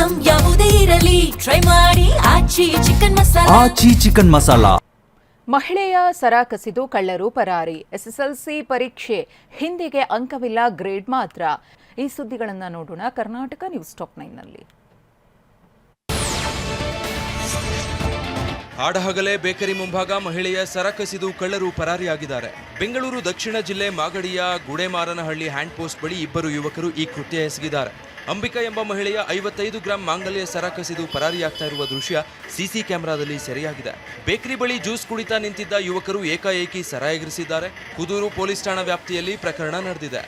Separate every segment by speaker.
Speaker 1: Item ಯಾವುದೇ ಇರಲಿ try ಮಾಡಿ ಆಚಿ ಚಿಕನ್ ಮಸಾಲಾ.
Speaker 2: ಮಹಿಳೆಯ ಸರ ಕಸಿದು ಕಳ್ಳರು ಪರಾರಿ. ಎಸ್ಎಸ್ಎಲ್ಸಿ ಪರೀಕ್ಷೆ ಹಿಂದಿಗೆ ಅಂಕವಿಲ್ಲ, ಗ್ರೇಡ್ ಮಾತ್ರ. ಈ ಸುದ್ದಿಗಳನ್ನು ನೋಡೋಣ ಕರ್ನಾಟಕ ನ್ಯೂಸ್ ಟಾಪ್ 9ನಲ್ಲಿ.
Speaker 3: ಆಡಹಗಲೇ ಬೇಕರಿ ಮುಂಭಾಗ ಮಹಿಳೆಯ ಸರ ಕಸಿದು ಕಳ್ಳರು ಪರಾರಿಯಾಗಿದ್ದಾರೆ. ಬೆಂಗಳೂರು ದಕ್ಷಿಣ ಜಿಲ್ಲೆ ಮಾಗಡಿಯ ಗುಡೆಮಾರನಹಳ್ಳಿ ಹ್ಯಾಂಡ್ ಪೋಸ್ಟ್ ಬಳಿ ಇಬ್ಬರು ಯುವಕರು ಈ ಕೃತ್ಯ ಎಸಗಿದ್ದಾರೆ. ಅಂಬಿಕಾ ಎಂಬ ಮಹಿಳೆಯ 55 ಗ್ರಾಂ ಮಾಂಗಲ್ಯ ಸರ ಕಸಿದು ಪರಾರಿಯಾಗ್ತಾ ಇರುವ ದೃಶ್ಯ ಸಿಸಿ ಕ್ಯಾಮೆರಾದಲ್ಲಿ ಸೆರೆಯಾಗಿದೆ. ಬೇಕರಿ ಬಳಿ ಜ್ಯೂಸ್ ಕುಡಿತಾ ನಿಂತಿದ್ದ ಯುವಕರು ಏಕಾಏಕಿ ಸರ ಎಗರಿಸಿದ್ದಾರೆ. ಕುದೂರು ಪೊಲೀಸ್ ಠಾಣಾ ವ್ಯಾಪ್ತಿಯಲ್ಲಿ ಪ್ರಕರಣ ನಡೆದಿದೆ.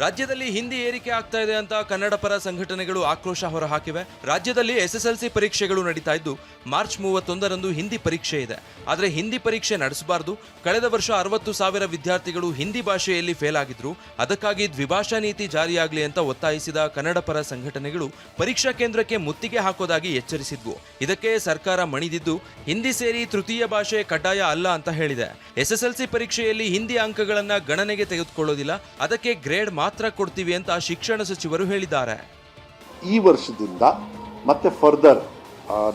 Speaker 3: ರಾಜ್ಯದಲ್ಲಿ ಹಿಂದಿ ಏರಿಕೆ ಆಗ್ತಾ ಇದೆ ಅಂತ ಕನ್ನಡ ಪರ ಸಂಘಟನೆಗಳು ಆಕ್ರೋಶ ಹೊರಹಾಕಿವೆ. ರಾಜ್ಯದಲ್ಲಿ ಎಸ್ಎಸ್ಎಲ್ಸಿ ಪರೀಕ್ಷೆಗಳು ನಡೀತಾ ಇದ್ದು ಮಾರ್ಚ್ 31ರಂದು ಹಿಂದಿ ಪರೀಕ್ಷೆ ಇದೆ. ಆದರೆ ಹಿಂದಿ ಪರೀಕ್ಷೆ ನಡೆಸಬಾರದು. ಕಳೆದ ವರ್ಷ 60,000 ವಿದ್ಯಾರ್ಥಿಗಳು ಹಿಂದಿ ಭಾಷೆಯಲ್ಲಿ ಫೇಲ್ ಆಗಿದ್ರು. ಅದಕ್ಕಾಗಿ ದ್ವಿಭಾಷಾ ನೀತಿ ಜಾರಿಯಾಗಲಿ ಅಂತ ಒತ್ತಾಯಿಸಿದ ಕನ್ನಡ ಪರ ಸಂಘಟನೆಗಳು ಪರೀಕ್ಷಾ ಕೇಂದ್ರಕ್ಕೆ ಮುತ್ತಿಗೆ ಹಾಕೋದಾಗಿ ಎಚ್ಚರಿಸಿದ್ವು. ಇದಕ್ಕೆ ಸರ್ಕಾರ ಮಣಿದಿದ್ದು ಹಿಂದಿ ಸೇರಿ ತೃತೀಯ ಭಾಷೆ ಕಡ್ಡಾಯ ಅಲ್ಲ ಅಂತ ಹೇಳಿದೆ. ಎಸ್ಎಸ್ಎಲ್ಸಿ ಪರೀಕ್ಷೆಯಲ್ಲಿ ಹಿಂದಿ ಅಂಕಗಳನ್ನ ಗಣನೆಗೆ ತೆಗೆದುಕೊಳ್ಳೋದಿಲ್ಲ, ಅದಕ್ಕೆ ಗ್ರೇಡ್ ಮಾತ್ರ ಕೊಡ್ತೀವಿ ಅಂತ ಶಿಕ್ಷಣ ಸಚಿವರು ಹೇಳಿದ್ದಾರೆ.
Speaker 4: ಈ ವರ್ಷದಿಂದ ಮತ್ತೆ ಫರ್ದರ್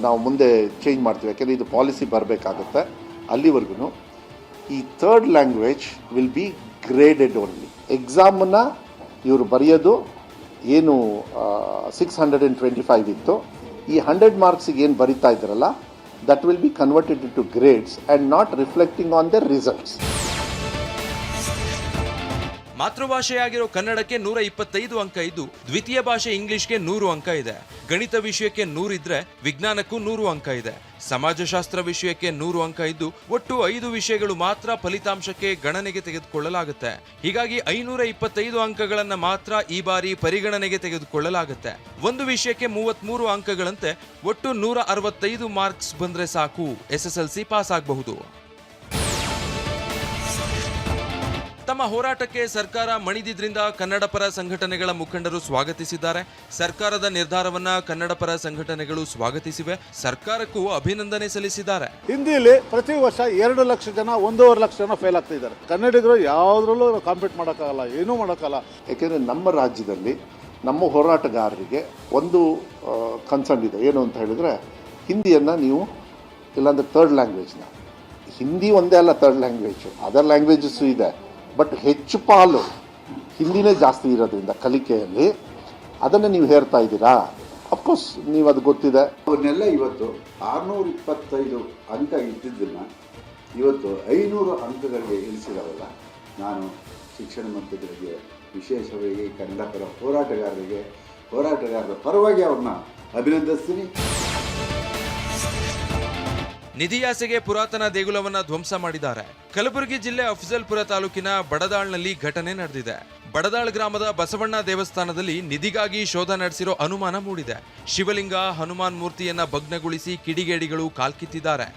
Speaker 4: ನಾವು ಮುಂದೆ ಚೇಂಜ್ ಮಾಡ್ತೀವಿ, ಯಾಕೆಂದರೆ ಇದು ಪಾಲಿಸಿ ಬರಬೇಕಾಗುತ್ತೆ. ಅಲ್ಲಿವರೆಗೂ ಈ third language will be graded only. ಎಕ್ಸಾಮನ್ನು ಇವರು ಬರೆಯೋದು ಏನು 625 ಇತ್ತು, ಈ 100 ಮಾರ್ಕ್ಸಿಗೆ ಏನು ಬರಿತಾ ಇದ್ದಾರಲ್ಲ, that will be converted into grades and not reflecting on the results.
Speaker 3: ಮಾತೃಭಾಷೆಯಾಗಿರೋ ಕನ್ನಡಕ್ಕೆ 125 ಅಂಕ ಇದ್ದು, ದ್ವಿತೀಯ ಭಾಷೆ ಇಂಗ್ಲಿಷ್ಗೆ 100 ಅಂಕ ಇದೆ. ಗಣಿತ ವಿಷಯಕ್ಕೆ 100 ಇದ್ರೆ ವಿಜ್ಞಾನಕ್ಕೂ 100 ಅಂಕ ಇದೆ. ಸಮಾಜಶಾಸ್ತ್ರ ವಿಷಯಕ್ಕೆ 100 ಅಂಕ ಇದ್ದು, ಒಟ್ಟು 5 ವಿಷಯಗಳು ಮಾತ್ರ ಫಲಿತಾಂಶಕ್ಕೆ ಗಣನೆಗೆ ತೆಗೆದುಕೊಳ್ಳಲಾಗುತ್ತೆ. ಹೀಗಾಗಿ 525 ಅಂಕಗಳನ್ನ ಮಾತ್ರ ಈ ಬಾರಿ ಪರಿಗಣನೆಗೆ ತೆಗೆದುಕೊಳ್ಳಲಾಗುತ್ತೆ. ಒಂದು ವಿಷಯಕ್ಕೆ 33 ಅಂಕಗಳಂತೆ ಒಟ್ಟು 165 ಮಾರ್ಕ್ಸ್ ಬಂದ್ರೆ ಸಾಕು, ಎಸ್ಎಸ್ಎಲ್ಸಿ ಪಾಸ್ ಆಗಬಹುದು. ತಮ್ಮ ಹೋರಾಟಕ್ಕೆ ಸರ್ಕಾರ ಮಣಿದಿದ್ರಿಂದ ಕನ್ನಡ ಪರ ಸಂಘಟನೆಗಳ ಮುಖಂಡರು ಸ್ವಾಗತಿಸಿದ್ದಾರೆ. ಸರ್ಕಾರದ ನಿರ್ಧಾರವನ್ನ ಕನ್ನಡ ಪರ ಸಂಘಟನೆಗಳು ಸ್ವಾಗತಿಸಿವೆ. ಸರ್ಕಾರಕ್ಕೂ ಅಭಿನಂದನೆ ಸಲ್ಲಿಸಿದ್ದಾರೆ.
Speaker 5: ಹಿಂದಿಯಲ್ಲಿ ಪ್ರತಿ ವರ್ಷ 2 ಲಕ್ಷ ಜನ 1.5 ಲಕ್ಷ ಜನ ಫೇಲ್ ಆಗ್ತಾ ಇದ್ದಾರೆ. ಕನ್ನಡಿಗರು ಯಾವುದ್ರಲ್ಲೂ ಕಾಂಪೀಟ್ ಮಾಡೋಕ್ಕಾಗಲ್ಲ, ಏನೂ ಮಾಡೋಕ್ಕಲ್ಲ.
Speaker 4: ಯಾಕೆಂದರೆ ನಮ್ಮ ರಾಜ್ಯದಲ್ಲಿ ನಮ್ಮ ಹೋರಾಟಗಾರರಿಗೆ ಒಂದು ಕನ್ಸರ್ನ್ ಇದೆ. ಏನು ಅಂತ ಹೇಳಿದ್ರೆ, ಹಿಂದಿಯನ್ನು ನೀವು ಇಲ್ಲಾಂದರೆ ಥರ್ಡ್ ಲ್ಯಾಂಗ್ವೇಜ್ನ, ಹಿಂದಿ ಒಂದೇ ಅಲ್ಲ ಥರ್ಡ್ ಲ್ಯಾಂಗ್ವೇಜು, ಅದರ್ ಲ್ಯಾಂಗ್ವೇಜಸ್ಸು ಇದೆ. ಬಟ್ ಹೆಚ್ಚು ಪಾಲು ಹಿಂದಿನೇ ಜಾಸ್ತಿ ಇರೋದ್ರಿಂದ ಕಲಿಕೆಯಲ್ಲಿ ಅದನ್ನು ನೀವು ಹೇರ್ತಾ ಇದ್ದೀರಾ. ಅಫ್ಕೋರ್ಸ್ ನೀವು ಅದು ಗೊತ್ತಿದೆ.
Speaker 6: ಅವನ್ನೆಲ್ಲ ಇವತ್ತು 625 ಅಂಕ ಇದ್ದಿದ್ದನ್ನು ಇವತ್ತು 500 ಅಂಕಗಳಿಗೆ ಇಳಿಸಿದಾರಲ್ಲ, ನಾನು ಶಿಕ್ಷಣ ಮಂತ್ರಿಗಳಿಗೆ, ವಿಶೇಷವಾಗಿ ಕನ್ನಡ ಪರ ಹೋರಾಟಗಾರರ ಪರವಾಗಿ ಅವ್ರನ್ನ ಅಭಿನಂದಿಸ್ತೀನಿ.
Speaker 3: ನಿಧಿಯಾಸೆಗೆ ಪುರಾತನ ದೇಗುಲವನ್ನ ಧ್ವಂಸ ಮಾಡಿದ್ದಾರೆ. ಕಲಬುರಗಿ ಜಿಲ್ಲೆ ಅಫಜಲ್ಪುರ ತಾಲೂಕಿನ ಬಡದಾಳ್ನಲ್ಲಿ ಘಟನೆ ನಡೆದಿದೆ. ಬಡದಾಳ್ ಗ್ರಾಮದ ಬಸವಣ್ಣ ದೇವಸ್ಥಾನದಲ್ಲಿ ನಿಧಿಗಾಗಿ ಶೋಧ ನಡೆಸಿರೋ ಅನುಮಾನ ಮೂಡಿದೆ. ಶಿವಲಿಂಗ, ಹನುಮಾನ್ ಮೂರ್ತಿಯನ್ನ ಭಗ್ನಗೊಳಿಸಿ ಕಿಡಿಗೇಡಿಗಳು ಕಾಲ್ಕಿತ್ತಿದ್ದಾರೆ.